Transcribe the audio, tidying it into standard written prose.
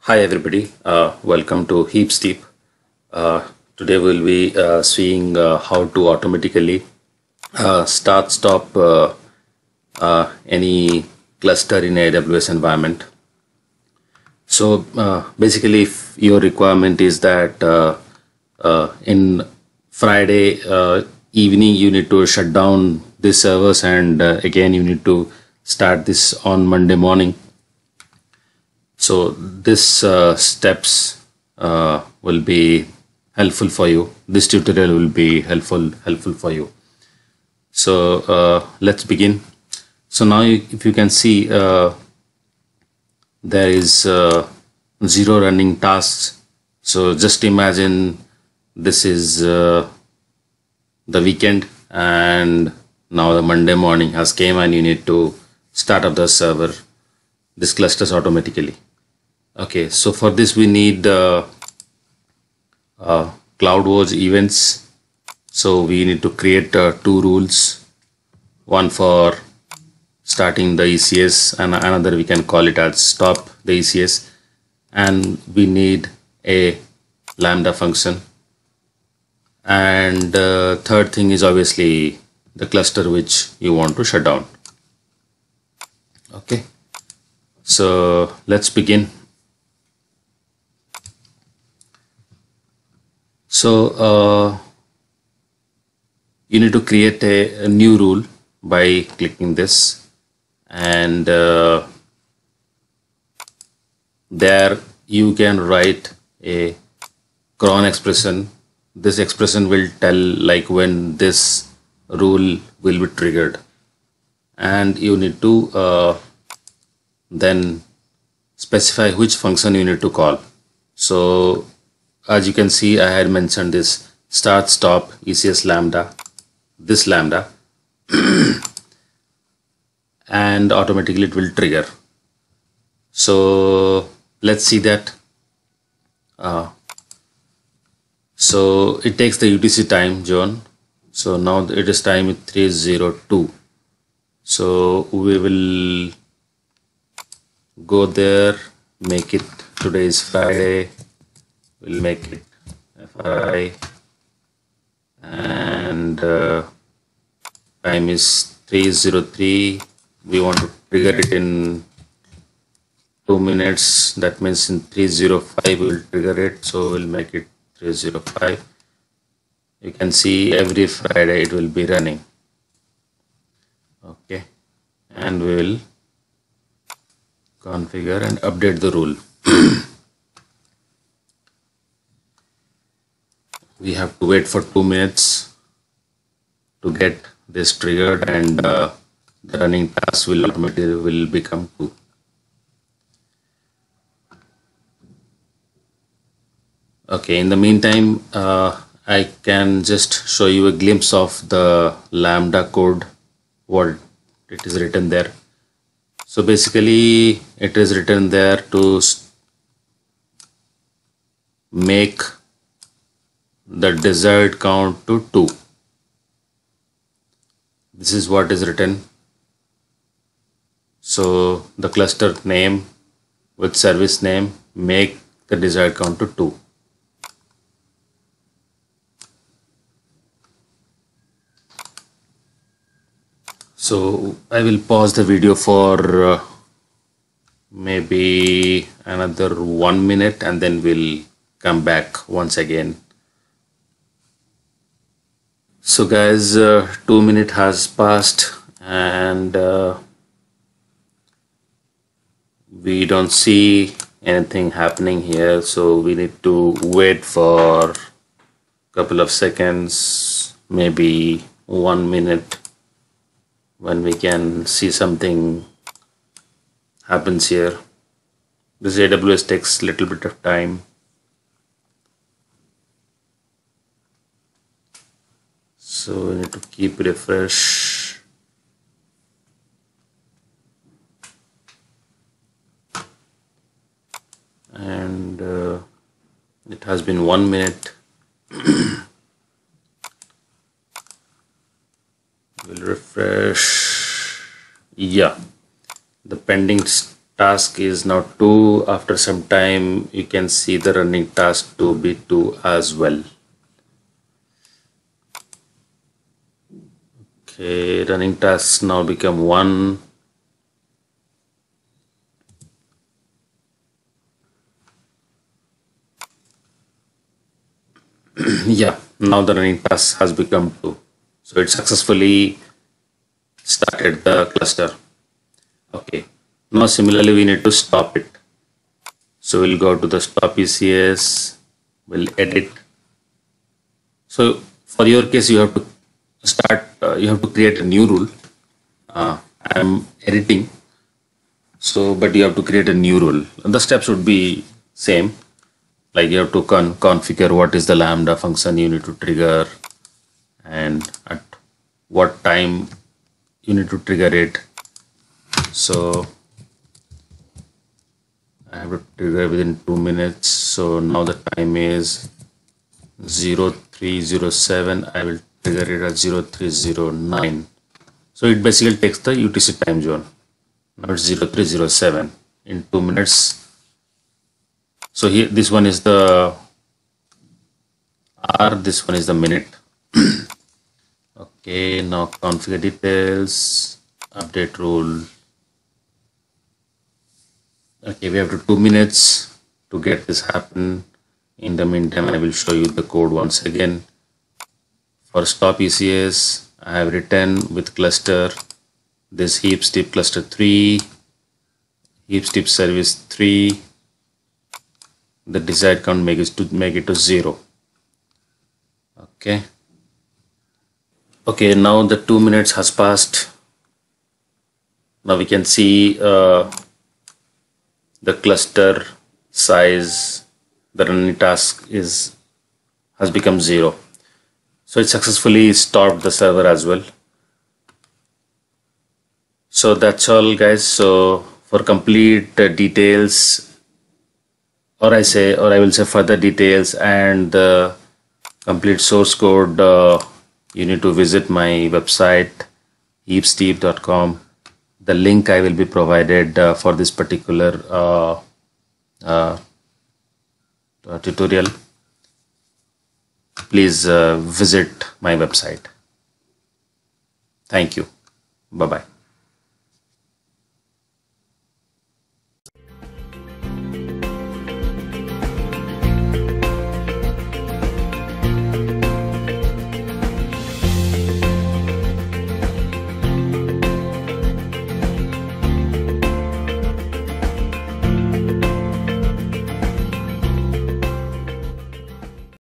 Hi everybody, welcome to Heapsteep. Today we'll be seeing how to automatically start stop any cluster in AWS environment. So basically, if your requirement is that in Friday evening you need to shut down these servers, and again you need to start this on Monday morning. So this steps will be helpful for you. This tutorial will be helpful for you. So let's begin. So now if you can see, there is 0 running tasks. So just imagine this is the weekend, and now the Monday morning has came and you need to start up the server, this clusters automatically. Okay, so for this we need CloudWatch events. So we need to create 2 rules, one for starting the ECS and another we can call it as stop the ECS, and we need a Lambda function, and third thing is obviously the cluster which you want to shut down. Okay, so let's begin. So you need to create a new rule by clicking this, and there you can write a cron expression. This expression will tell like when this rule will be triggered, and you need to then specify which function you need to call. So as you can see, I had mentioned this start stop ECS Lambda, this Lambda, and automatically it will trigger. So let's see that. So it takes the UTC time zone. So now it is time 3:02. So we will go there, make it, today is Friday. We'll make it FI, and time is 3:03. We want to trigger it in 2 minutes. That means in 3:05 we will trigger it. So we'll make it 3:05. You can see every Friday it will be running. Okay, and we will configure and update the rule. We have to wait for 2 minutes to get this triggered, and the running task will automatically become 2. Okay, in the meantime, I can just show you a glimpse of the Lambda code, what it is written there. So basically it is written there to make the desired count to 2. This is what is written. So the cluster name with service name, make the desired count to 2. So I will pause the video for maybe another 1 minute, and then we'll come back once again. So guys, 2 minutes has passed, and we don't see anything happening here. So we need to wait for a couple of seconds, maybe 1 minute, when we can see something happens here. This AWS takes a little bit of time. So we need to keep refresh. And it has been 1 minute. We'll refresh. Yeah, the pending task is now 2. After some time you can see the running task to be 2 as well. Okay, running tasks now become 1. Yeah, now the running task has become 2. So it successfully started the cluster. Okay, now similarly we need to stop it. So we'll go to the stop ECS, we'll edit. So for your case, you have to you have to create a new rule. I'm editing, so but you have to create a new rule. And the steps would be same. Like you have to configure what is the Lambda function you need to trigger and at what time you need to trigger it. So I have to trigger within 2 minutes. So now the time is 0307. I will trigger it at 0309. So it basically takes the UTC time zone. Now it's 0307 in 2 minutes. So here, this one is the hour, this one is the minute. Okay, now configure details, update rule. Okay, we have to 2 minutes to get this happen. In the meantime, I will show you the code once again. For stop ECS, I have written with cluster this heap steep cluster 3, heap steep service 3. The desired count make it to 0. Okay. Okay, now the 2 minutes has passed. Now we can see the cluster size, the running task has become 0. So it successfully stopped the server as well. So that's all, guys. So for complete details, or I will say further details and the complete source code, you need to visit my website heapsteep.com. The link I will be provided for this particular tutorial. Please visit my website. Thank you. Bye bye.